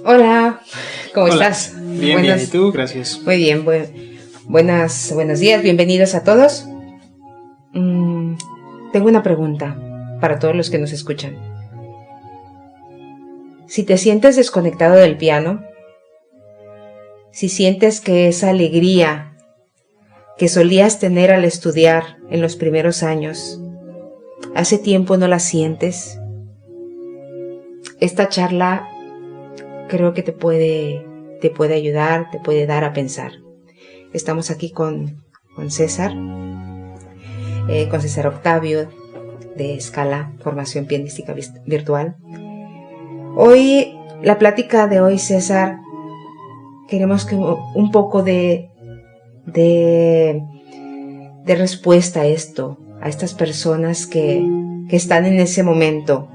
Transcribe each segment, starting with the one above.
Hola, ¿cómo Hola. estás? Bien, bien, ¿y tú? Gracias. Muy bien, buenos días, bienvenidos a todos. Tengo una pregunta para todos los que nos escuchan. Si te sientes desconectado del piano, si sientes que esa alegría que solías tener al estudiar en los primeros años, hace tiempo no la sientes, esta charla creo que te puede ayudar, te puede dar a pensar. Estamos aquí con César Octavio de Scala, formación pianística virtual. Hoy, la plática de hoy, César, queremos que un poco de respuesta a esto, a estas personas que están en ese momento.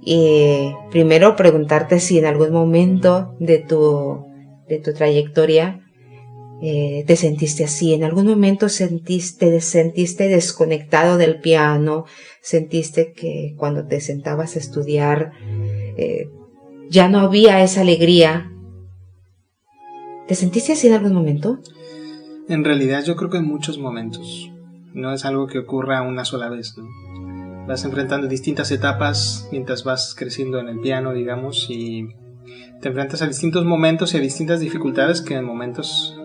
Y primero preguntarte si en algún momento de tu trayectoria te sentiste así, en algún momento sentiste desconectado del piano, sentiste que cuando te sentabas a estudiar ya no había esa alegría. ¿Te sentiste así en algún momento? En realidad yo creo que en muchos momentos. No es algo que ocurra una sola vez, ¿no? Vas enfrentando distintas etapas mientras vas creciendo en el piano, digamos, y te enfrentas a distintos momentos y a distintas dificultades que en momentos,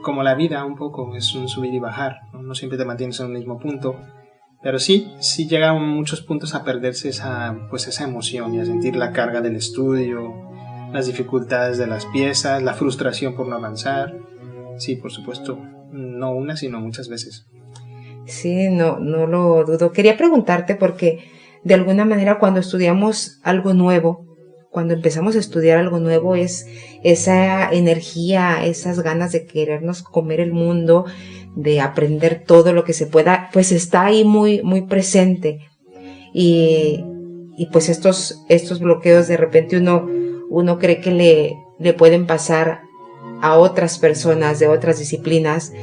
como la vida un poco, es un subir y bajar, ¿no? No siempre te mantienes en un mismo punto, pero sí llegan muchos puntos a perderse esa emoción y a sentir la carga del estudio, las dificultades de las piezas, la frustración por no avanzar. Sí, por supuesto, no una, sino muchas veces. Sí, no lo dudo. Quería preguntarte porque de alguna manera cuando estudiamos algo nuevo, cuando empezamos a estudiar algo nuevo, es esa energía, esas ganas de querernos comer el mundo, de aprender todo lo que se pueda, pues está ahí muy, muy presente. Y pues estos bloqueos de repente uno cree que le pueden pasar a otras personas de otras disciplinas,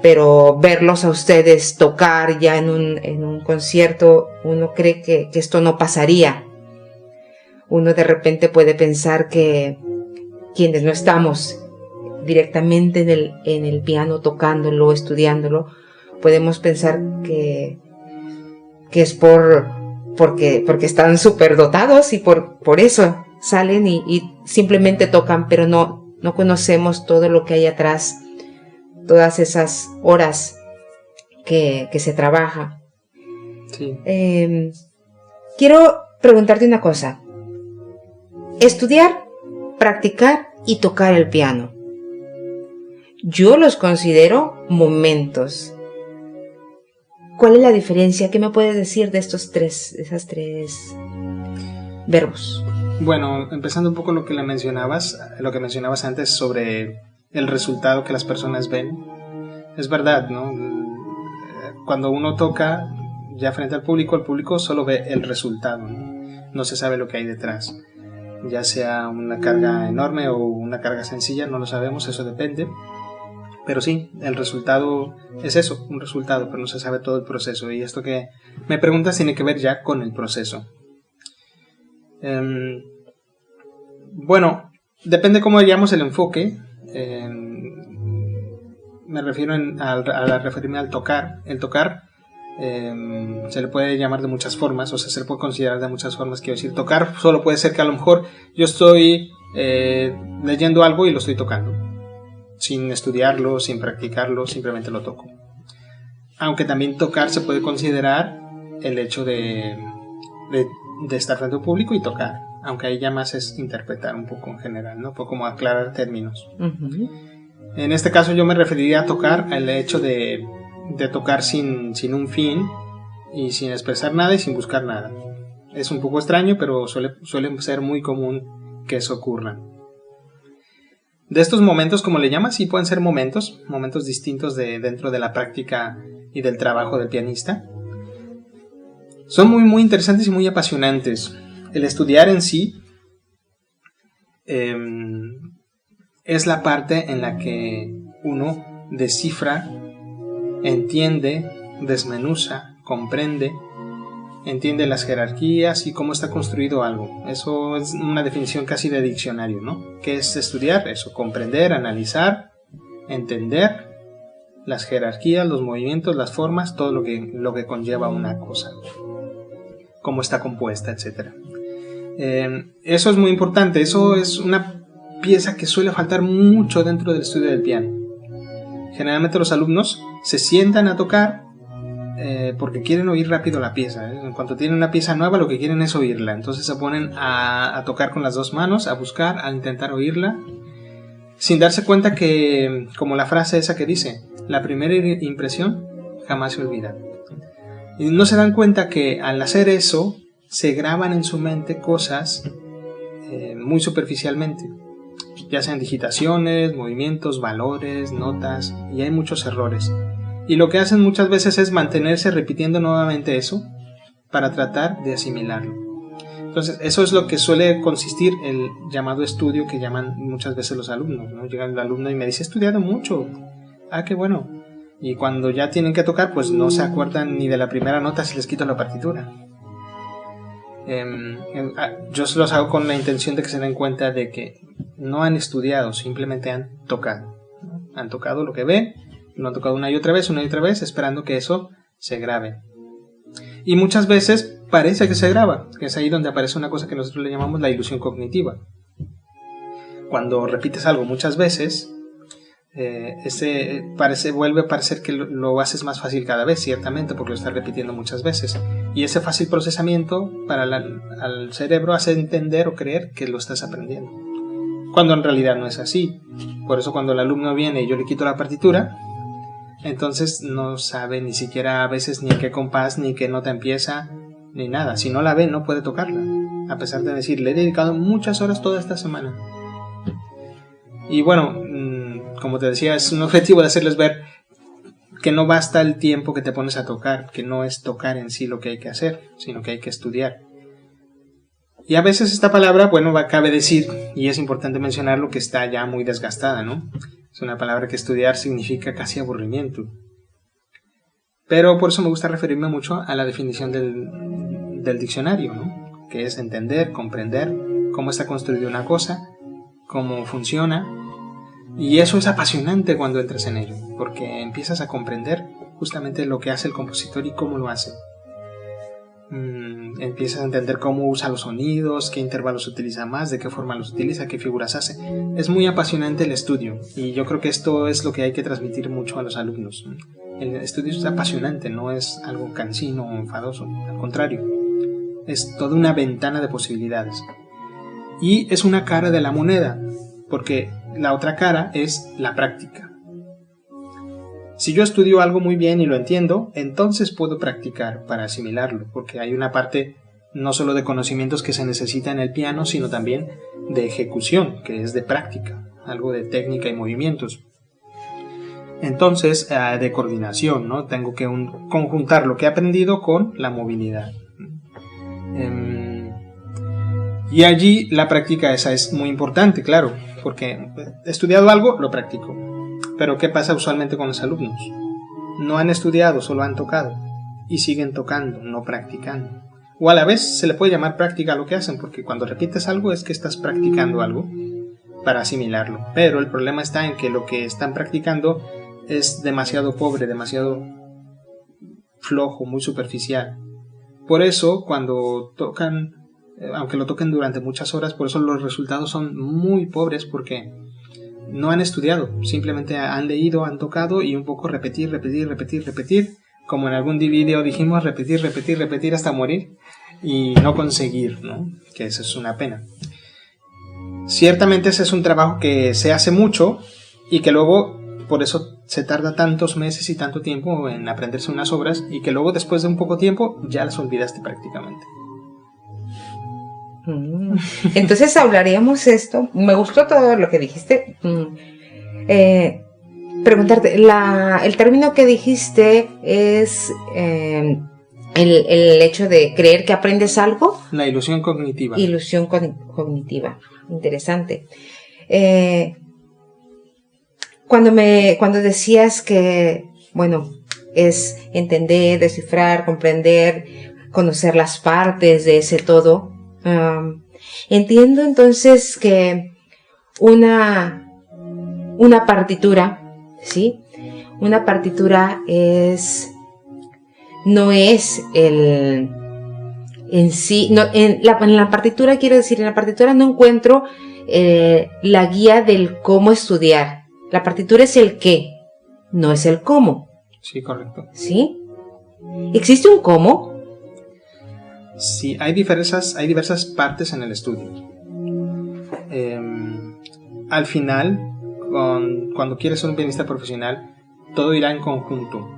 pero verlos a ustedes tocar ya en un concierto, uno cree que esto no pasaría. Uno de repente puede pensar que quienes no estamos directamente en el piano tocándolo, estudiándolo, podemos pensar que es porque están súper dotados y por eso salen y simplemente tocan, pero no conocemos todo lo que hay atrás, todas esas horas que se trabaja. Sí. Quiero preguntarte una cosa. Estudiar, practicar y tocar el piano, yo los considero momentos. ¿Cuál es la diferencia? ¿Qué me puedes decir de esas tres verbos? Bueno, empezando un poco lo que mencionabas antes sobre el resultado que las personas ven. Es verdad, ¿no? Cuando uno toca ya frente al público solo ve el resultado, ¿no? No se sabe lo que hay detrás. Ya sea una carga enorme o una carga sencilla, no lo sabemos, eso depende. Pero sí, el resultado es eso, un resultado, pero no se sabe todo el proceso. Y esto que me preguntas tiene que ver ya con el proceso. Bueno, depende cómo llamamos el enfoque. Me refiero a referirme al tocar. El tocar se le puede llamar de muchas formas, o sea, se le puede considerar de muchas formas. Quiero decir, tocar solo puede ser que a lo mejor yo estoy leyendo algo y lo estoy tocando, sin estudiarlo, sin practicarlo, simplemente lo toco. Aunque también tocar se puede considerar el hecho de estar frente al público y tocar, aunque ahí ya más es interpretar un poco en general, ¿no? Un poco como aclarar términos. Uh-huh. En este caso yo me referiría a tocar al hecho de tocar sin un fin y sin expresar nada y sin buscar nada. Es un poco extraño, pero suele ser muy común que eso ocurra. De estos momentos, como le llamas, sí pueden ser momentos distintos dentro de la práctica y del trabajo del pianista. Son muy, muy interesantes y muy apasionantes. El estudiar en sí es la parte en la que uno descifra, entiende, desmenuza, comprende entiende las jerarquías y cómo está construido algo. Eso es una definición casi de diccionario, ¿no? ¿Qué es estudiar? Eso, comprender, analizar, entender las jerarquías, los movimientos, las formas, todo lo que conlleva una cosa, cómo está compuesta, etc. Eso es muy importante, eso es una pieza que suele faltar mucho dentro del estudio del piano. Generalmente los alumnos se sientan a tocar porque quieren oír rápido la pieza. En cuanto tienen una pieza nueva, lo que quieren es oírla. Entonces se ponen a tocar con las dos manos, a buscar, a intentar oírla, sin darse cuenta que, como la frase esa que dice, la primera impresión jamás se olvida. Y no se dan cuenta que al hacer eso, se graban en su mente cosas muy superficialmente, ya sean digitaciones, movimientos, valores, notas, y hay muchos errores. Y lo que hacen muchas veces es mantenerse repitiendo nuevamente eso para tratar de asimilarlo. Entonces, eso es lo que suele consistir el llamado estudio que llaman muchas veces los alumnos, ¿no? Llega el alumno y me dice, he estudiado mucho. Ah, qué bueno. Y cuando ya tienen que tocar, pues no se acuerdan ni de la primera nota si les quito la partitura. Yo se los hago con la intención de que se den cuenta de que no han estudiado, simplemente han tocado, ¿no? Han tocado lo que ven, lo han tocado una y otra vez, esperando que eso se grabe. Y muchas veces parece que se graba, que es ahí donde aparece una cosa que nosotros le llamamos la ilusión cognitiva. Cuando repites algo muchas veces, vuelve a parecer que lo haces más fácil cada vez, ciertamente, porque lo estás repitiendo muchas veces. Y ese fácil procesamiento para al cerebro hace entender o creer que lo estás aprendiendo, cuando en realidad no es así. Por eso cuando el alumno viene y yo le quito la partitura, entonces no sabe ni siquiera a veces ni en qué compás, ni qué nota empieza, ni nada. Si no la ve, no puede tocarla, a pesar de decir, le he dedicado muchas horas toda esta semana. Y bueno, como te decía, es un objetivo de hacerles ver que no basta el tiempo que te pones a tocar, que no es tocar en sí lo que hay que hacer, sino que hay que estudiar. Y a veces esta palabra, bueno, cabe decir, y es importante mencionarlo, que está ya muy desgastada, ¿no? Es una palabra que estudiar significa casi aburrimiento. Pero por eso me gusta referirme mucho a la definición del diccionario, ¿no? Que es entender, comprender cómo está construida una cosa, cómo funciona. Y eso es apasionante cuando entras en ello, porque empiezas a comprender justamente lo que hace el compositor y cómo lo hace. Empiezas a entender cómo usa los sonidos, qué intervalos utiliza más, de qué forma los utiliza, qué figuras hace. Es muy apasionante el estudio, y yo creo que esto es lo que hay que transmitir mucho a los alumnos. El estudio es apasionante, no es algo cansino o enfadoso, al contrario, es toda una ventana de posibilidades. Y es una cara de la moneda, porque la otra cara es la práctica. Si yo estudio algo muy bien y lo entiendo, entonces puedo practicar para asimilarlo, porque hay una parte no solo de conocimientos que se necesita en el piano, sino también de ejecución, que es de práctica, algo de técnica y movimientos. Entonces, de coordinación, ¿no? Tengo que conjuntar lo que he aprendido con la movilidad. Y allí la práctica esa es muy importante, claro, porque he estudiado algo, lo practico. Pero ¿qué pasa usualmente con los alumnos? No han estudiado, solo han tocado. Y siguen tocando, no practicando. O a la vez se le puede llamar práctica a lo que hacen, porque cuando repites algo es que estás practicando algo para asimilarlo. Pero el problema está en que lo que están practicando es demasiado pobre, demasiado flojo, muy superficial. Por eso, cuando tocan, aunque lo toquen durante muchas horas, por eso los resultados son muy pobres, porque no han estudiado, simplemente han leído, han tocado y un poco repetir, como en algún video dijimos, repetir hasta morir y no conseguir, ¿no? Que eso es una pena. Ciertamente ese es un trabajo que se hace mucho y que luego por eso se tarda tantos meses y tanto tiempo en aprenderse unas obras, y que luego después de un poco tiempo ya las olvidaste prácticamente. Entonces hablaríamos esto. Me gustó todo lo que dijiste. Preguntarte, el término que dijiste es el hecho de creer que aprendes algo. La ilusión cognitiva. Ilusión cognitiva. Interesante. Cuando decías que, bueno, es entender, descifrar, comprender, conocer las partes de ese todo. Entiendo entonces que una partitura, ¿sí? Una partitura no es en sí, no, en la partitura, quiero decir, en la partitura no encuentro la guía del cómo estudiar. La partitura es el qué, no es el cómo. Sí, correcto. ¿Sí? ¿Existe un cómo? Sí, hay diversas partes en el estudio. Al final, cuando quieres ser un pianista profesional, todo irá en conjunto.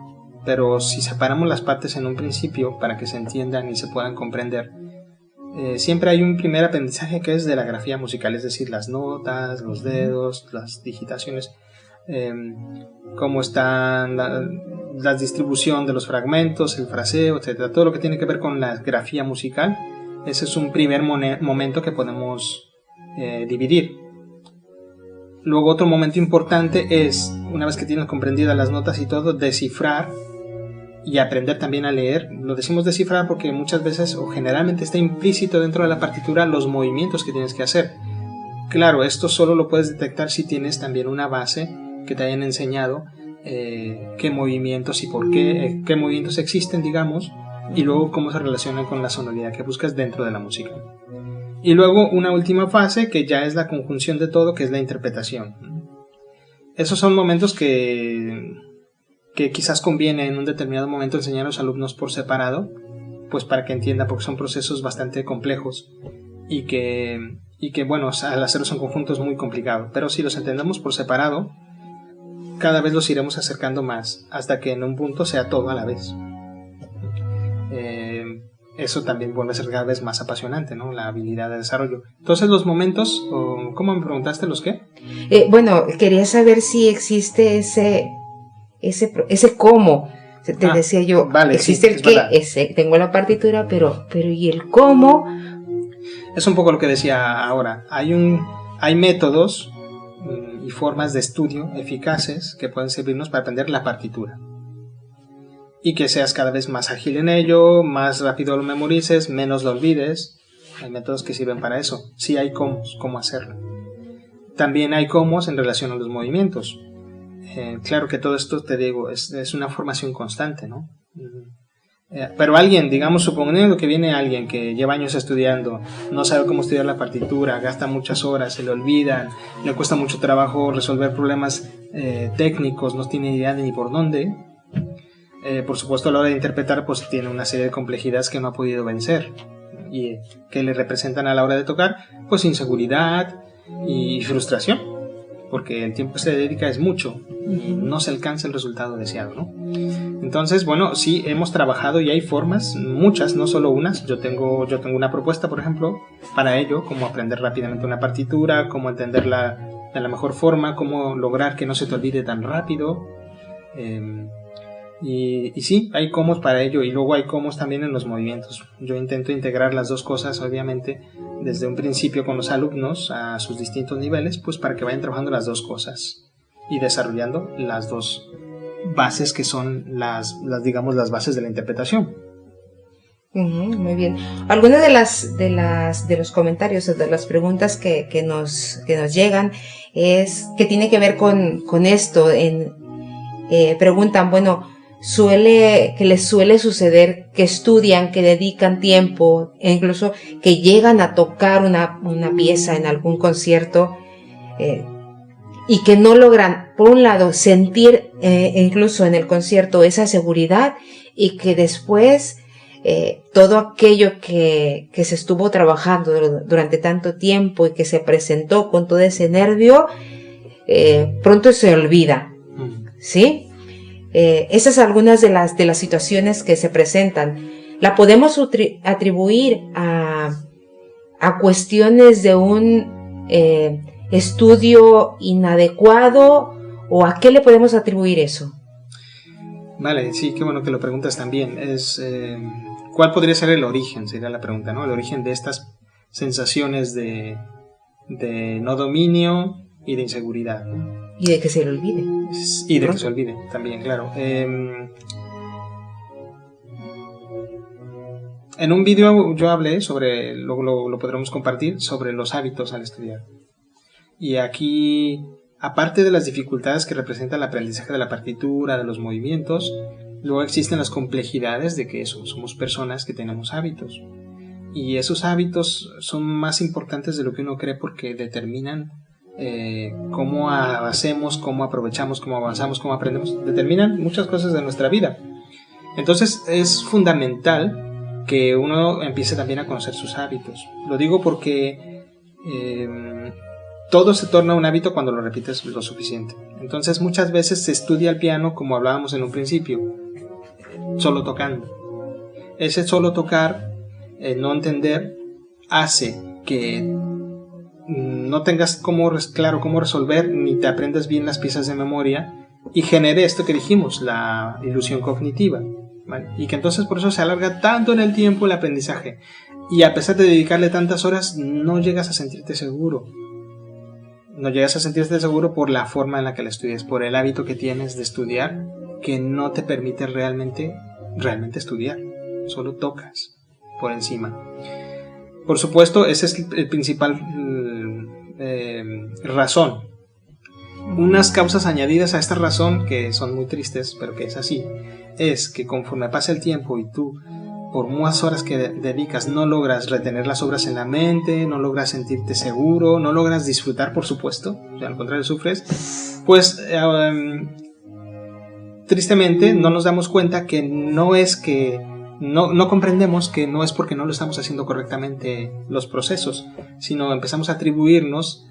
Pero si separamos las partes en un principio para que se entiendan y se puedan comprender, siempre hay un primer aprendizaje que es de la grafía musical, es decir, las notas, los dedos, las digitaciones, cómo están la distribución de los fragmentos, el fraseo, etcétera, todo lo que tiene que ver con la grafía musical. Ese es un primer momento que podemos dividir. Luego otro momento importante es, una vez que tienes comprendidas las notas y todo, descifrar y aprender también a leer. Lo decimos descifrar porque muchas veces o generalmente está implícito dentro de la partitura los movimientos que tienes que hacer. Claro, esto solo lo puedes detectar si tienes también una base que te hayan enseñado qué movimientos y por qué, qué movimientos existen, digamos, y luego cómo se relacionan con la sonoridad que buscas dentro de la música. Y luego una última fase que ya es la conjunción de todo, que es la interpretación. Esos son momentos que quizás conviene en un determinado momento enseñar a los alumnos por separado, pues para que entiendan, porque son procesos bastante complejos y que bueno, al hacerlos en conjunto es muy complicado, pero si los entendemos por separado, cada vez los iremos acercando más, hasta que en un punto sea todo a la vez. Eso también vuelve a ser cada vez más apasionante, ¿no? La habilidad de desarrollo. Entonces los momentos, ¿cómo me preguntaste los qué? Bueno, quería saber si existe ese cómo. Te decía yo, vale, existe sí, el qué, tengo la partitura, pero ¿y el cómo? Es un poco lo que decía ahora. Hay métodos y formas de estudio eficaces que pueden servirnos para aprender la partitura. Y que seas cada vez más ágil en ello, más rápido lo memorices, menos lo olvides. Hay métodos que sirven para eso. Sí hay cómo hacerlo. También hay cómo en relación a los movimientos. Claro que todo esto, te digo, es una formación constante, ¿no? Pero alguien, digamos, suponiendo que viene alguien que lleva años estudiando, no sabe cómo estudiar la partitura, gasta muchas horas, se le olvidan, le cuesta mucho trabajo resolver problemas técnicos, no tiene idea de ni por dónde. Por supuesto, a la hora de interpretar, pues tiene una serie de complejidades que no ha podido vencer y que le representan a la hora de tocar, pues inseguridad y frustración, porque el tiempo que se dedica es mucho y no se alcanza el resultado deseado, ¿no? Entonces, bueno, sí hemos trabajado y hay formas, muchas, no solo unas. Yo tengo una propuesta, por ejemplo, para ello, cómo aprender rápidamente una partitura, cómo entenderla de la mejor forma, cómo lograr que no se te olvide tan rápido. Y sí, hay cómo para ello, y luego hay cómo también en los movimientos. Yo intento integrar las dos cosas, obviamente, desde un principio con los alumnos a sus distintos niveles, pues para que vayan trabajando las dos cosas y desarrollando las dos bases que son las digamos, las bases de la interpretación. Muy bien. Algunas de los comentarios o de las preguntas que nos llegan es que tiene que ver con esto. Preguntan, bueno, que les suele suceder que estudian, que dedican tiempo, e incluso que llegan a tocar una pieza en algún concierto, y que no logran, por un lado, sentir incluso en el concierto esa seguridad, y que después todo aquello que se estuvo trabajando durante tanto tiempo y que se presentó con todo ese nervio, pronto se olvida, ¿sí? Esas son algunas de las situaciones que se presentan. La podemos atribuir a cuestiones de un estudio inadecuado, o a qué le podemos atribuir eso. Vale, sí, qué bueno que lo preguntas también. ¿Cuál podría ser el origen? Sería la pregunta, ¿no? El origen de estas sensaciones de no dominio y de inseguridad, ¿no? Y de que se le olvide. Y de que se olvide también, claro. En un vídeo yo hablé sobre, lo podremos compartir, sobre los hábitos al estudiar. Y aquí, aparte de las dificultades que representa el aprendizaje de la partitura, de los movimientos, luego existen las complejidades de que eso, somos personas que tenemos hábitos. Y esos hábitos son más importantes de lo que uno cree porque determinan cómo hacemos, cómo aprovechamos, cómo avanzamos, cómo aprendemos. Determinan muchas cosas de nuestra vida. Entonces es fundamental que uno empiece también a conocer sus hábitos. Lo digo porque todo se torna un hábito cuando lo repites lo suficiente. Entonces muchas veces se estudia el piano, como hablábamos en un principio, solo tocando. Ese solo tocar, no entender, hace que no tengas claro cómo resolver, ni te aprendas bien las piezas de memoria, y genere esto que dijimos, la ilusión cognitiva, ¿vale? Y que entonces por eso se alarga tanto en el tiempo el aprendizaje, y a pesar de dedicarle tantas horas no llegas a sentirte seguro. No llegas a sentirte seguro por la forma en la que la estudias, por el hábito que tienes de estudiar, que no te permite realmente estudiar, solo tocas por encima. Por supuesto, ese es el principal razón. Unas causas añadidas a esta razón, que son muy tristes, pero que es así, es que conforme pasa el tiempo y tú, por más horas que dedicas, no logras retener las obras en la mente, no logras sentirte seguro, no logras disfrutar, por supuesto, o sea, al contrario sufres, pues tristemente no nos damos cuenta que no es que no comprendemos que no es porque no lo estamos haciendo correctamente los procesos, sino empezamos a atribuirnos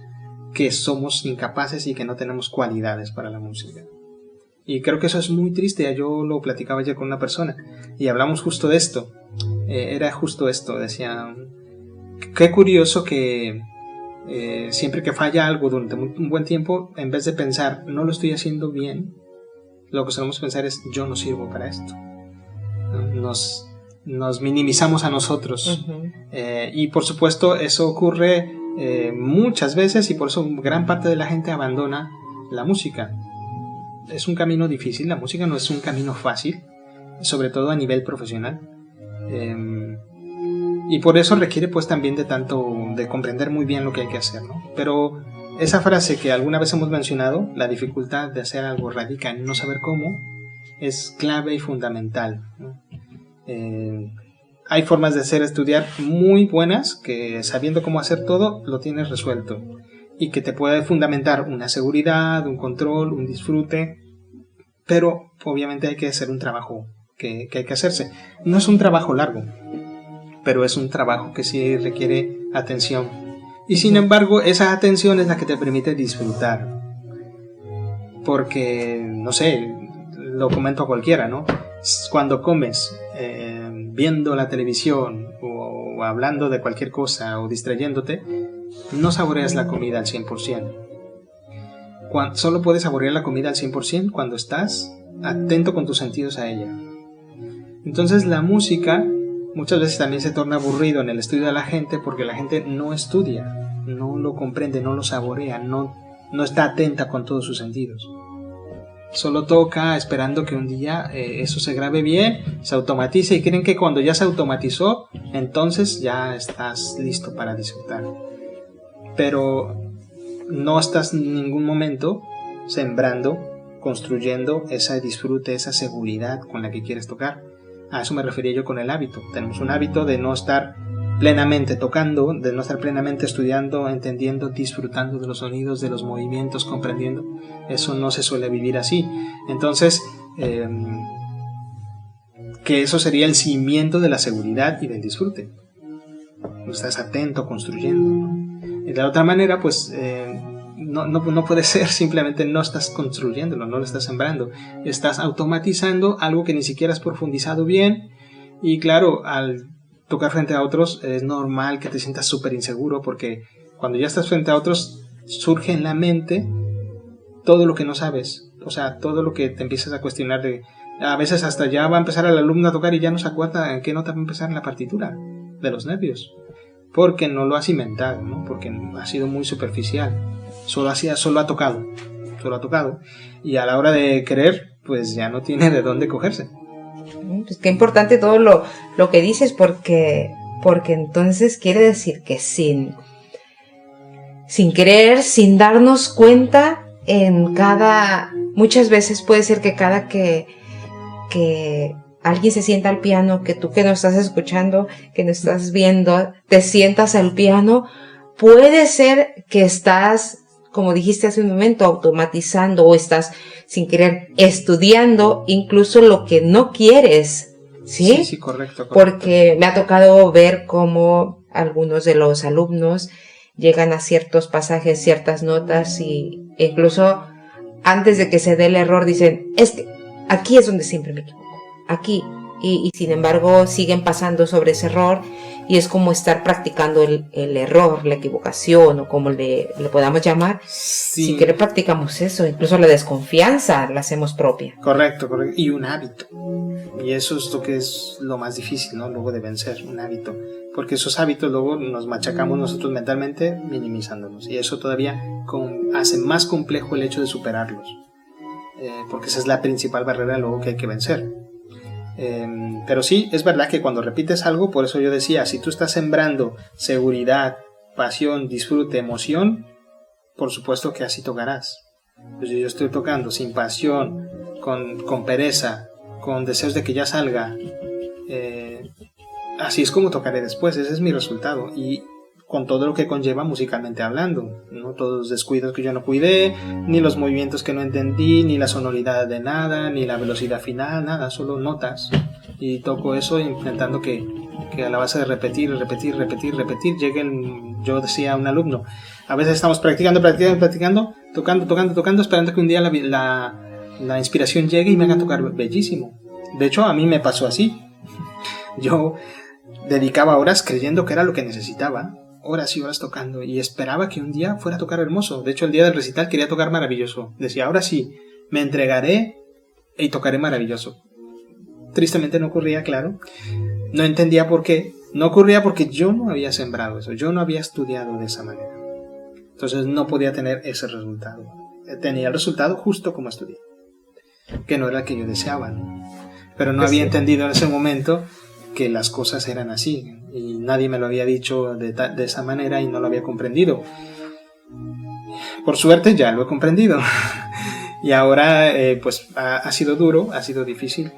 que somos incapaces y que no tenemos cualidades para la música. Y creo que eso es muy triste. Yo lo platicaba ya con una persona y hablamos justo de esto. Era justo esto, decía, qué curioso que siempre que falla algo durante un buen tiempo, en vez de pensar, no lo estoy haciendo bien, lo que solemos pensar es, yo no sirvo para esto. Nos minimizamos a nosotros. Uh-huh. Y por supuesto eso ocurre muchas veces, y por eso gran parte de la gente abandona la música. Es un camino difícil, la música no es un camino fácil, sobre todo a nivel profesional, y por eso requiere pues también de comprender muy bien lo que hay que hacer, ¿no? Pero esa frase que alguna vez hemos mencionado, la dificultad de hacer algo radica en no saber cómo, es clave y fundamental, ¿no? Hay formas de estudiar muy buenas, que sabiendo cómo hacer todo, lo tienes resuelto, y que te puede fundamentar una seguridad, un control, un disfrute, pero obviamente hay que hacer un trabajo que hay que hacerse. No es un trabajo largo, pero es un trabajo que sí requiere atención, y sin embargo esa atención es la que te permite disfrutar, porque, no sé, lo comento a cualquiera, ¿no? Cuando comes viendo la televisión o hablando de cualquier cosa o distrayéndote, no saboreas la comida al 100%. Solo puedes saborear la comida al 100% cuando estás atento con tus sentidos a ella. Entonces la música muchas veces también se torna aburrido en el estudio de la gente, porque la gente no estudia, no lo comprende, no lo saborea, no está atenta con todos sus sentidos. Solo toca esperando que un día eso se grabe bien, se automatice, y creen que cuando ya se automatizó, entonces ya estás listo para disfrutar. Pero no estás en ningún momento sembrando, construyendo ese disfrute, esa seguridad con la que quieres tocar. A eso me refería yo con el hábito. Tenemos un hábito de no estar plenamente tocando, de no estar plenamente estudiando, entendiendo, disfrutando de los sonidos, de los movimientos, comprendiendo. Eso no se suele vivir así. Entonces, que eso sería el cimiento de la seguridad y del disfrute. Estás atento, construyendo, ¿no? Y de la otra manera, pues no puede ser, simplemente no estás construyéndolo, no lo estás sembrando. Estás automatizando algo que ni siquiera has profundizado bien, y claro, al tocar frente a otros es normal que te sientas súper inseguro, porque cuando ya estás frente a otros surge en la mente todo lo que no sabes, o sea, todo lo que te empiezas a cuestionar a veces hasta ya va a empezar el alumno a tocar y ya no se acuerda en qué nota va a empezar en la partitura, de los nervios, porque no lo has inventado, ¿no? Porque ha sido muy superficial, solo ha tocado, y a la hora de querer pues ya no tiene de dónde cogerse. Pues qué importante todo lo que dices, porque entonces quiere decir que sin querer, sin darnos cuenta, muchas veces puede ser que cada que alguien se sienta al piano, que tú que no estás escuchando, que no estás viendo, te sientas al piano, puede ser que estás, como dijiste hace un momento, automatizando, o estás sin querer estudiando incluso lo que no quieres, ¿sí? Sí, correcto. Porque me ha tocado ver cómo algunos de los alumnos llegan a ciertos pasajes, ciertas notas, y incluso antes de que se dé el error dicen, es que aquí es donde siempre me equivoco, aquí, y sin embargo siguen pasando sobre ese error, y es como estar practicando el error, la equivocación, o como le podamos llamar. Sí. Sin querer practicamos eso, incluso la desconfianza la hacemos propia. Correcto, y un hábito, y eso es lo que es lo más difícil, ¿no? Luego de vencer, un hábito, porque esos hábitos luego nos machacamos nosotros mentalmente minimizándolos, y eso todavía hace más complejo el hecho de superarlos, porque esa es la principal barrera luego que hay que vencer. Pero sí, es verdad que cuando repites algo, por eso yo decía, si tú estás sembrando seguridad, pasión, disfrute, emoción, por supuesto que así tocarás. Pues yo estoy tocando sin pasión, con pereza, con deseos de que ya salga, así es como tocaré después. Ese es mi resultado, y con todo lo que conlleva musicalmente hablando, no todos los descuidos que yo no cuidé, ni los movimientos que no entendí, ni la sonoridad de nada, ni la velocidad final, nada, solo notas, y toco eso intentando que a la base de repetir, yo decía a un alumno, a veces estamos practicando, tocando, esperando que un día la inspiración llegue y me haga tocar bellísimo. De hecho, a mí me pasó así. Yo dedicaba horas creyendo que era lo que necesitaba, horas y horas tocando, y esperaba que un día fuera a tocar hermoso. De hecho, el día del recital quería tocar maravilloso. Decía, ahora sí, me entregaré y tocaré maravilloso. Tristemente no ocurría, claro. No entendía por qué. No ocurría porque yo no había sembrado eso, yo no había estudiado de esa manera. Entonces no podía tener ese resultado. Tenía el resultado justo como estudié, que no era el que yo deseaba, ¿no? Pero no había entendido en ese momento que las cosas eran así, y nadie me lo había dicho de esa manera, y no lo había comprendido. Por suerte ya lo he comprendido. Y ahora pues ha sido duro, ha sido difícil,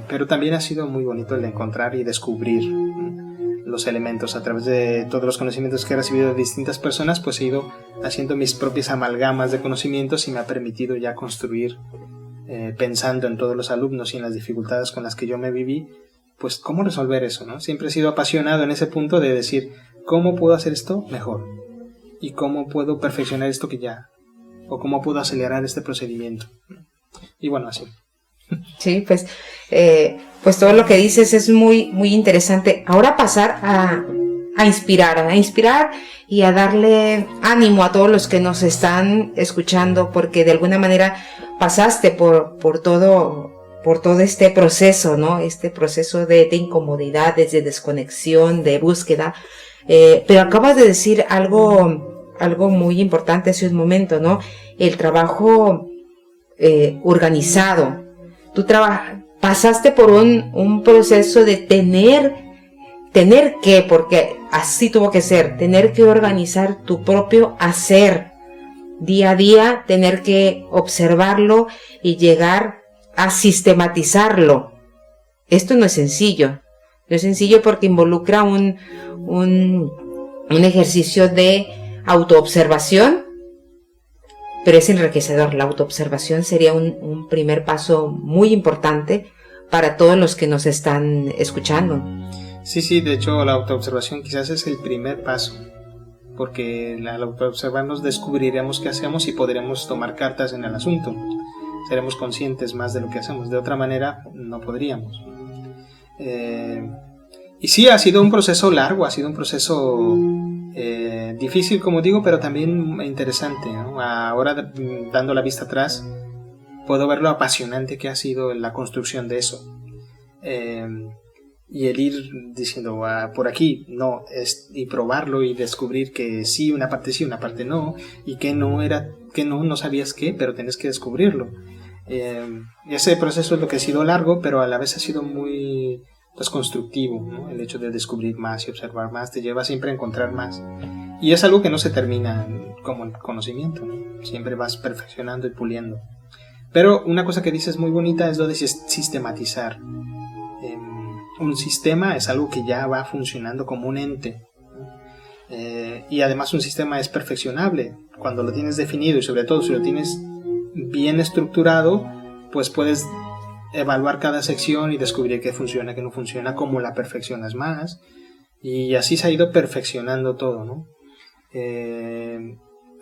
pero también ha sido muy bonito el encontrar y descubrir los elementos. A través de todos los conocimientos que he recibido de distintas personas, pues he ido haciendo mis propias amalgamas de conocimientos, y me ha permitido ya construir, pensando en todos los alumnos y en las dificultades con las que yo me viví, pues cómo resolver eso, ¿no? Siempre he sido apasionado en ese punto de decir, ¿cómo puedo hacer esto mejor? ¿Y cómo puedo perfeccionar esto que ya? ¿O cómo puedo acelerar este procedimiento? Y bueno, así. Sí, pues todo lo que dices es muy, muy interesante. Ahora pasar a inspirar y a darle ánimo a todos los que nos están escuchando, porque de alguna manera pasaste por todo este proceso, ¿no? Este proceso de incomodidad, de desconexión, de búsqueda. Pero acabas de decir algo muy importante hace un momento, ¿no? El trabajo organizado. Tú pasaste por un proceso de tener que, porque así tuvo que ser, tener que organizar tu propio hacer día a día, tener que observarlo y llegar a sistematizarlo. Esto no es sencillo. No es sencillo porque involucra un ejercicio de autoobservación, pero es enriquecedor. La autoobservación sería un primer paso muy importante para todos los que nos están escuchando. Sí, de hecho la autoobservación quizás es el primer paso, porque al autoobservarnos descubriremos qué hacemos y podremos tomar cartas en el asunto. Seremos conscientes más de lo que hacemos. De otra manera no podríamos. Y sí, ha sido un proceso largo, ha sido un proceso difícil, como digo, pero también interesante, ¿no? Ahora, dando la vista atrás, puedo ver lo apasionante que ha sido la construcción de eso. Y el ir diciendo, por aquí no, y probarlo y descubrir que sí, una parte no, y que no sabías qué, pero tienes que descubrirlo. Y ese proceso es lo que ha sido largo, pero a la vez ha sido muy pues, constructivo, ¿no? El hecho de descubrir más y observar más te lleva siempre a encontrar más. Y es algo que no se termina como el conocimiento, ¿no? Siempre vas perfeccionando y puliendo. Pero una cosa que dices muy bonita es lo de sistematizar. Un sistema es algo que ya va funcionando como un ente. Y además un sistema es perfeccionable. Cuando lo tienes definido y sobre todo si lo tienes bien estructurado, pues puedes evaluar cada sección y descubrir qué funciona, qué no funciona, cómo la perfeccionas más. Y así se ha ido perfeccionando todo, ¿no?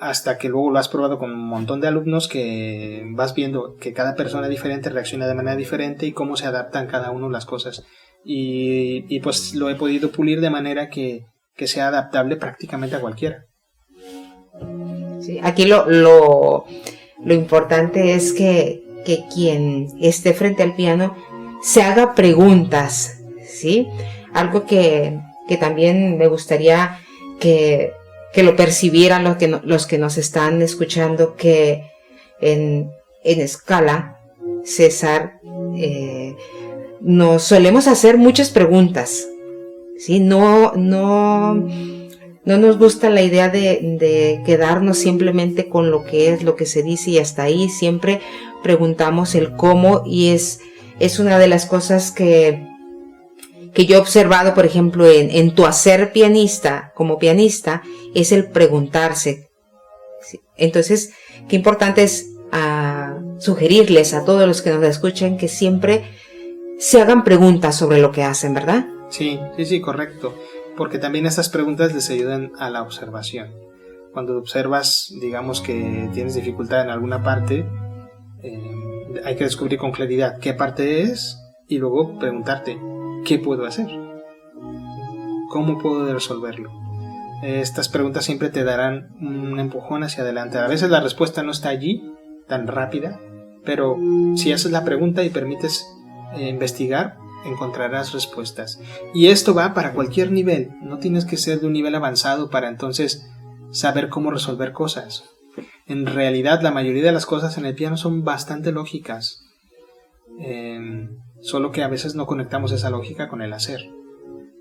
Hasta que luego lo has probado con un montón de alumnos que vas viendo que cada persona diferente reacciona de manera diferente y cómo se adaptan cada uno las cosas. Y pues lo he podido pulir de manera que sea adaptable prácticamente a cualquiera. Sí, aquí lo importante es que quien esté frente al piano se haga preguntas, ¿sí? Algo que también me gustaría que lo percibieran los que nos están escuchando, que en Scala, César, nos solemos hacer muchas preguntas, ¿sí? No nos gusta la idea de quedarnos simplemente con lo que es, lo que se dice y hasta ahí. Siempre preguntamos el cómo, y es una de las cosas que yo he observado, por ejemplo, en tu hacer pianista, como pianista, es el preguntarse. ¿Sí? Entonces, qué importante es sugerirles a todos los que nos escuchen que siempre se hagan preguntas sobre lo que hacen, ¿verdad? Sí, correcto. Porque también estas preguntas les ayudan a la observación. Cuando observas, digamos que tienes dificultad en alguna parte, hay que descubrir con claridad qué parte es y luego preguntarte, ¿qué puedo hacer? ¿Cómo puedo resolverlo? Estas preguntas siempre te darán un empujón hacia adelante. A veces la respuesta no está allí, tan rápida, pero si haces la pregunta y permites investigar, encontrarás respuestas. Y esto va para cualquier nivel. No tienes que ser de un nivel avanzado para entonces saber cómo resolver cosas. En realidad, la mayoría de las cosas en el piano son bastante lógicas. Solo que a veces no conectamos esa lógica con el hacer.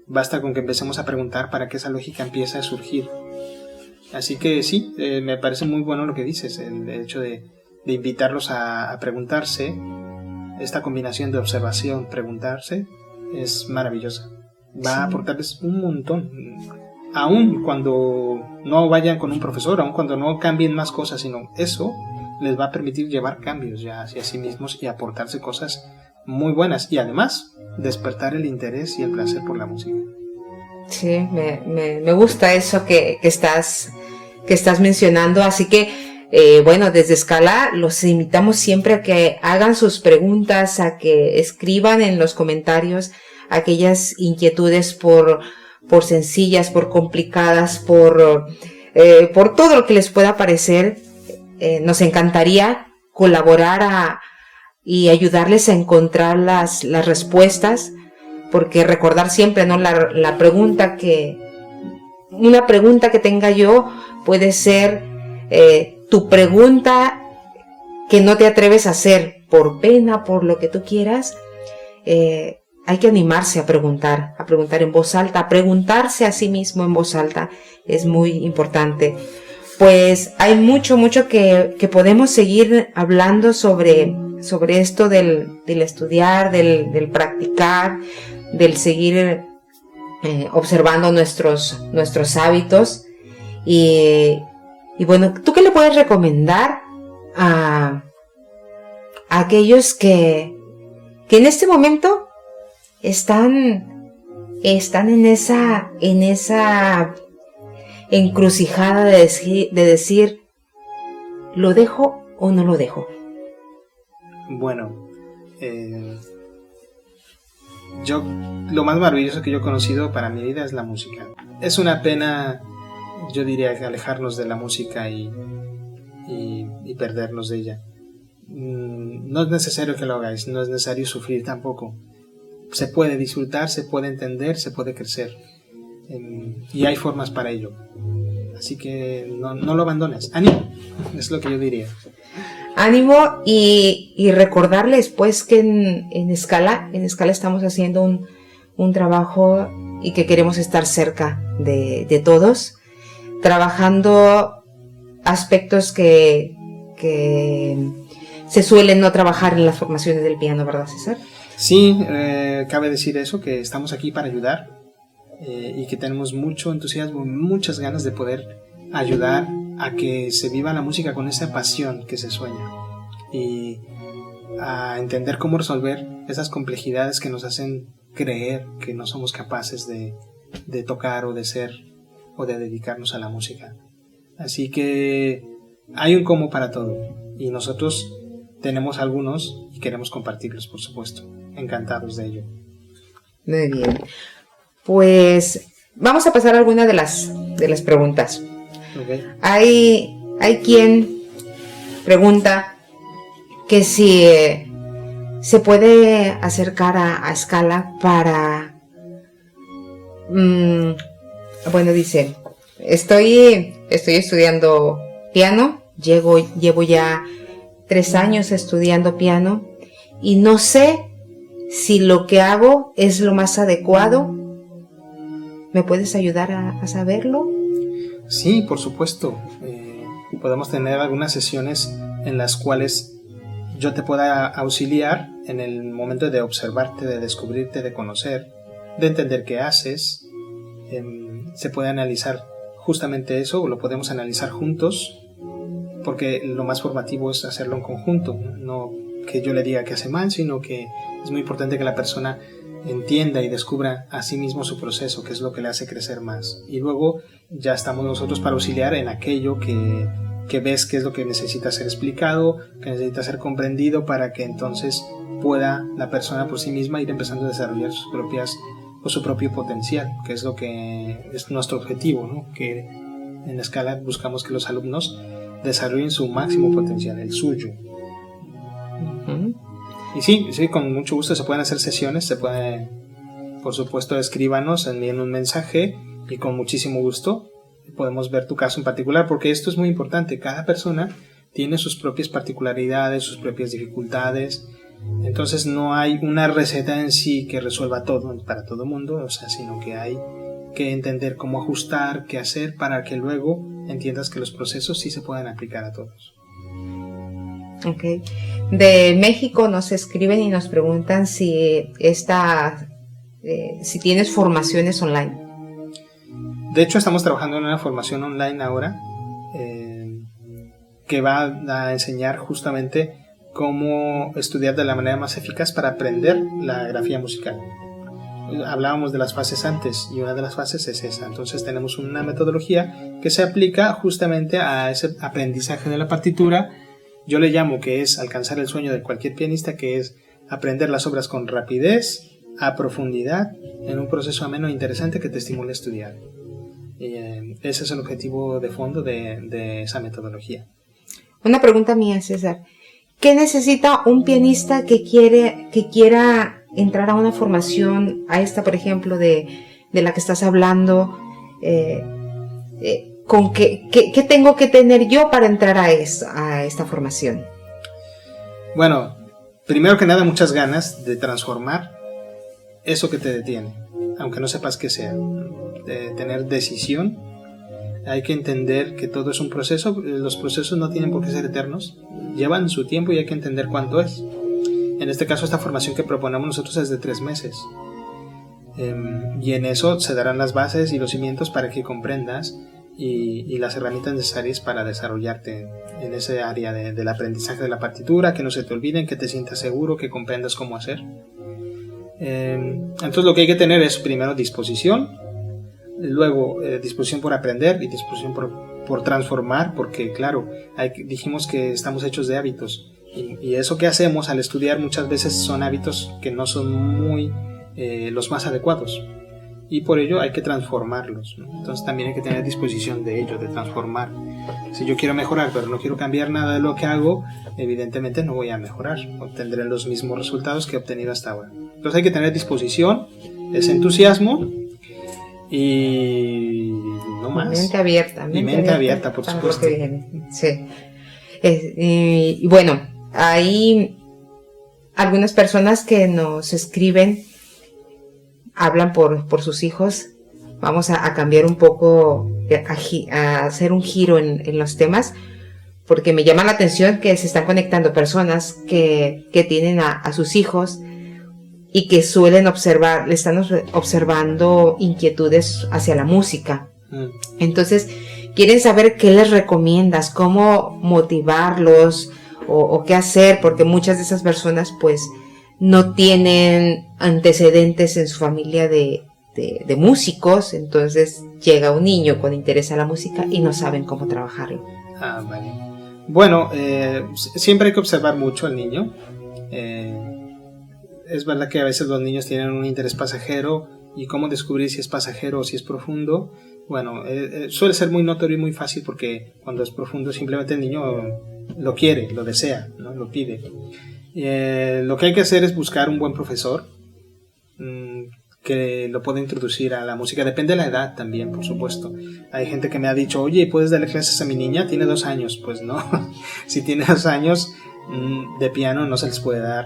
Basta con que empecemos a preguntar para que esa lógica empiece a surgir. Así que sí, me parece muy bueno lo que dices, el hecho de invitarlos a preguntarse. Esta combinación de observación, preguntarse, es maravillosa. Va a aportarles un montón. Aun cuando no vayan con un profesor, aun cuando no cambien más cosas, sino eso les va a permitir llevar cambios ya hacia sí mismos y aportarse cosas muy buenas. Y además, despertar el interés y el placer por la música. Sí, me gusta eso que estás mencionando. Así que bueno, desde Scala los invitamos siempre a que hagan sus preguntas, a que escriban en los comentarios aquellas inquietudes por sencillas, por complicadas, por todo lo que les pueda parecer. Nos encantaría colaborar y ayudarles a encontrar las respuestas, porque recordar siempre, ¿no? La pregunta una pregunta que tenga yo puede ser tu pregunta que no te atreves a hacer por pena, por lo que tú quieras. Hay que animarse a preguntar en voz alta, a preguntarse a sí mismo en voz alta. Es muy importante. Pues hay mucho que podemos seguir hablando sobre esto del estudiar, del practicar, del seguir observando nuestros hábitos. Y bueno, ¿tú qué le puedes recomendar a aquellos que en este momento están en esa encrucijada de decir, ¿lo dejo o no lo dejo? Bueno, yo lo más maravilloso que yo he conocido para mi vida es la música. Es una pena, yo diría, que alejarnos de la música y perdernos de ella. No es necesario que lo hagáis, no es necesario sufrir tampoco. Se puede disfrutar, se puede entender, se puede crecer. Y hay formas para ello. Así que no lo abandones. ¡Ánimo! Es lo que yo diría. ánimo y recordarles pues que en Escala estamos haciendo un trabajo y que queremos estar cerca de todos, trabajando aspectos que se suelen no trabajar en las formaciones del piano, ¿verdad, César? Sí, cabe decir eso, que estamos aquí para ayudar y que tenemos mucho entusiasmo, muchas ganas de poder ayudar a que se viva la música con esa pasión que se sueña y a entender cómo resolver esas complejidades que nos hacen creer que no somos capaces de tocar o de ser o de dedicarnos a la música. Así que hay un cómo para todo y nosotros tenemos algunos y queremos compartirlos, por supuesto. Encantados de ello. Muy bien. Pues vamos a pasar a alguna de las preguntas. Okay. Hay quien pregunta que si se puede acercar a Escala para... bueno, dice, estoy estudiando piano, llevo ya 3 años estudiando piano y no sé si lo que hago es lo más adecuado. ¿Me puedes ayudar a saberlo? Sí, por supuesto. Podemos tener algunas sesiones en las cuales yo te pueda auxiliar en el momento de observarte, de descubrirte, de conocer, de entender qué haces. Se puede analizar justamente eso, o lo podemos analizar juntos, porque lo más formativo es hacerlo en conjunto, no que yo le diga que hace mal, sino que es muy importante que la persona entienda y descubra a sí mismo su proceso, que es lo que le hace crecer más. Y luego ya estamos nosotros para auxiliar en aquello que ves que es lo que necesita ser explicado, que necesita ser comprendido, para que entonces pueda la persona por sí misma ir empezando a desarrollar su propio potencial, que es lo que es nuestro objetivo, ¿no? Que en Escala buscamos que los alumnos desarrollen su máximo potencial, el suyo. Y sí, con mucho gusto se pueden hacer sesiones, se puede, por supuesto, escríbanos, envíen un mensaje y con muchísimo gusto podemos ver tu caso en particular, porque esto es muy importante. Cada persona tiene sus propias particularidades, sus propias dificultades, entonces no hay una receta en sí que resuelva todo para todo el mundo, o sea, sino que hay que entender cómo ajustar, qué hacer para que luego entiendas que los procesos sí se pueden aplicar a todos. Okay. De México nos escriben y nos preguntan si tienes formaciones online. De hecho, estamos trabajando en una formación online ahora que va a enseñar justamente cómo estudiar de la manera más eficaz para aprender la grafía musical. Hablábamos de las fases antes y una de las fases es esa. Entonces tenemos una metodología que se aplica justamente a ese aprendizaje de la partitura. Yo le llamo que es alcanzar el sueño de cualquier pianista, que es aprender las obras con rapidez, a profundidad, en un proceso ameno e interesante que te estimule a estudiar. Y ese es el objetivo de fondo de esa metodología. Una pregunta mía, César. ¿Qué necesita un pianista que quiera entrar a una formación, a esta, por ejemplo, de la que estás hablando? ¿Qué tengo que tener yo para entrar a esta formación? Bueno, primero que nada, muchas ganas de transformar eso que te detiene, aunque no sepas qué sea, de tener decisión. Hay que entender que todo es un proceso, los procesos no tienen por qué ser eternos, llevan su tiempo y hay que entender cuánto es. En este caso, esta formación que proponemos nosotros es de 3 meses. Y en eso se darán las bases y los cimientos para que comprendas y las herramientas necesarias para desarrollarte en ese área del aprendizaje de la partitura, que no se te olviden, que te sientas seguro, que comprendas cómo hacer. Entonces lo que hay que tener es primero disposición, luego disposición por aprender y disposición por transformar, porque claro, dijimos que estamos hechos de hábitos y eso que hacemos al estudiar muchas veces son hábitos que no son muy los más adecuados. Y por ello hay que transformarlos, ¿no? Entonces también hay que tener disposición de ello, de transformar. Si yo quiero mejorar pero no quiero cambiar nada de lo que hago, evidentemente no voy a mejorar, obtendré los mismos resultados que he obtenido hasta ahora. Entonces hay que tener disposición, ese entusiasmo y no más. Mente abierta. Mente abierta, por supuesto. Sí. Y bueno, hay algunas personas que nos escriben, hablan por sus hijos. Vamos a cambiar un poco, a hacer un giro en los temas, porque me llama la atención que se están conectando personas que tienen a sus hijos y que suelen observar, le están observando inquietudes hacia la música. Entonces, quieren saber qué les recomiendas, cómo motivarlos o qué hacer, porque muchas de esas personas pues no tienen antecedentes en su familia de músicos. Entonces llega un niño con interés a la música y no saben cómo trabajarlo. Vale. Bueno, siempre hay que observar mucho al niño. Es verdad que a veces los niños tienen un interés pasajero, y cómo descubrir si es pasajero o si es profundo. Bueno, suele ser muy notorio y muy fácil, porque cuando es profundo simplemente el niño lo quiere, lo desea, ¿no? Lo pide. Lo que hay que hacer es buscar un buen profesor que lo pueda introducir a la música. Depende de la edad también, por supuesto. Hay gente que me ha dicho, oye, ¿puedes darle clases a mi niña? Tiene 2 años. Pues no, si tiene 2 años de piano no se les puede dar.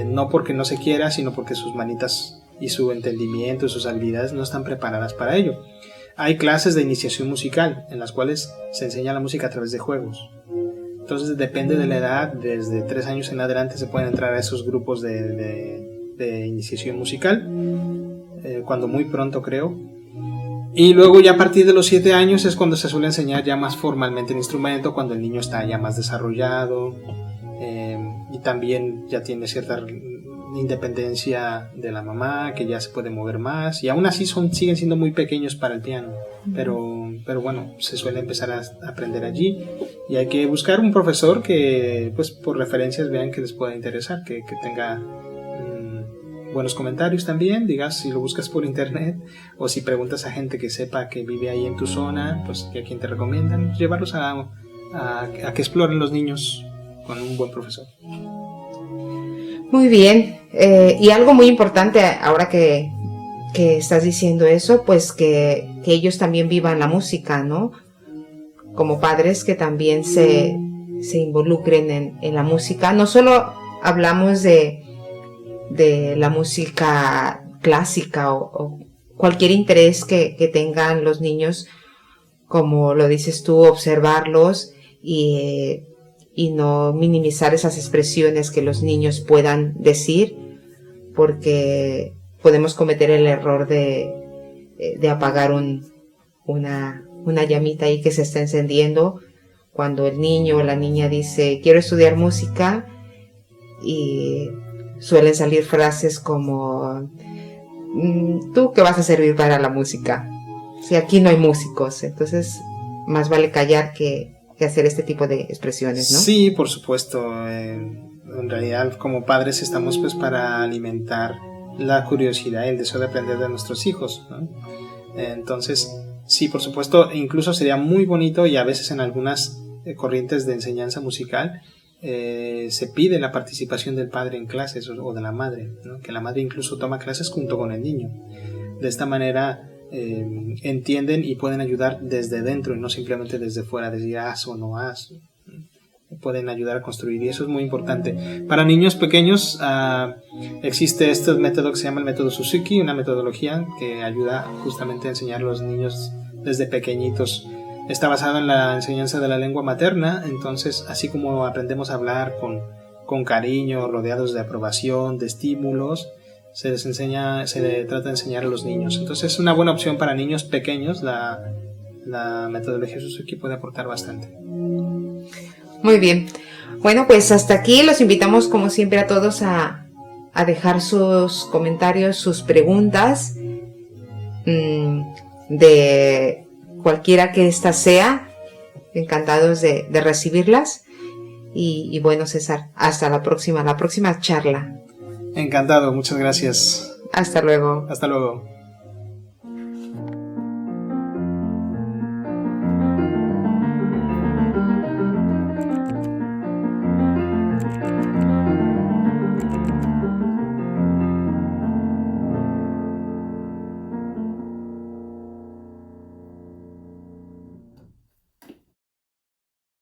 No porque no se quiera, sino porque sus manitas y su entendimiento y sus habilidades no están preparadas para ello. Hay clases de iniciación musical en las cuales se enseña la música a través de juegos. Entonces depende de la edad, desde 3 años en adelante se pueden entrar a esos grupos de iniciación musical, cuando muy pronto, creo. Y luego ya a partir de los 7 años es cuando se suele enseñar ya más formalmente el instrumento, cuando el niño está ya más desarrollado, y también ya tiene cierta independencia de la mamá, que ya se puede mover más, y aún así siguen siendo muy pequeños para el piano, pero bueno, se suele empezar a aprender allí, y hay que buscar un profesor que pues por referencias vean que les pueda interesar, que tenga buenos comentarios también. Digas, si lo buscas por internet o si preguntas a gente que sepa que vive ahí en tu zona, pues que a quien te recomiendan, llevarlos a que exploren los niños con un buen profesor. Muy bien, y algo muy importante ahora que estás diciendo eso, pues que ellos también vivan la música, ¿no? Como padres, que también se involucren en la música. No solo hablamos de la música clásica o cualquier interés que tengan los niños, como lo dices tú, observarlos y no minimizar esas expresiones que los niños puedan decir, porque podemos cometer el error de apagar una llamita ahí que se está encendiendo cuando el niño o la niña dice quiero estudiar música, y suelen salir frases como ¿tú qué vas a servir para la música? Si aquí no hay músicos. Entonces más vale callar que hacer este tipo de expresiones, ¿no? Sí, por supuesto. En realidad, como padres estamos pues para alimentar la curiosidad y el deseo de aprender de nuestros hijos, ¿no? Entonces, sí, por supuesto, incluso sería muy bonito, y a veces en algunas corrientes de enseñanza musical se pide la participación del padre en clases o de la madre, ¿no? Que la madre incluso toma clases junto con el niño. De esta manera entienden y pueden ayudar desde dentro y no simplemente desde fuera, decir haz o no haz. Pueden ayudar a construir, y eso es muy importante. Para niños pequeños existe este método que se llama el método Suzuki, una metodología que ayuda justamente a enseñar a los niños desde pequeñitos. Está basado en la enseñanza de la lengua materna. Entonces, así como aprendemos a hablar con cariño, rodeados de aprobación, de estímulos, se les trata de enseñar a los niños. Entonces es una buena opción para niños pequeños. La metodología Suzuki puede aportar bastante. Muy bien. Bueno, pues hasta aquí los invitamos como siempre a todos a dejar sus comentarios, sus preguntas, de cualquiera que ésta sea. Encantados de recibirlas. Y bueno, César, hasta la próxima charla. Encantado, muchas gracias. Hasta luego. Hasta luego.